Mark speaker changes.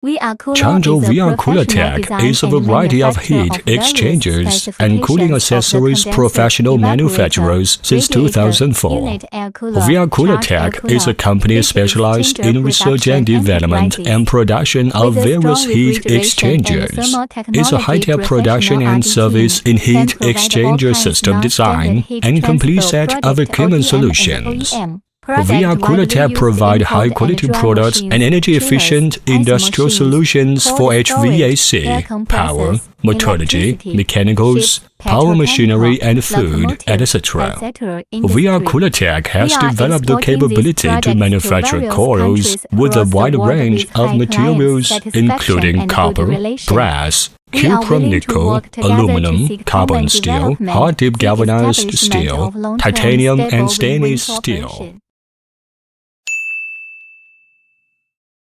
Speaker 1: Changzhou Vrcooler Tech is a variety of heat exchangers and cooling accessories professional manufacturers since 2004. Vrcooler Tech is a company specialized in research and development and production of various heat exchangers. It's a high-tech production and service in heat exchanger system design and complete set of equipment solutions. Vrcooler Tech provide high-quality products and energy-efficient industrial solutions for HVAC, power, metallurgy, mechanicals, power machinery and food, etc. Vrcooler Tech has developed the capability to manufacture coils with a wide range of materials including copper, brass, cuprum nickel, aluminum, carbon steel, hard-dip galvanized steel, titanium and stainless steel.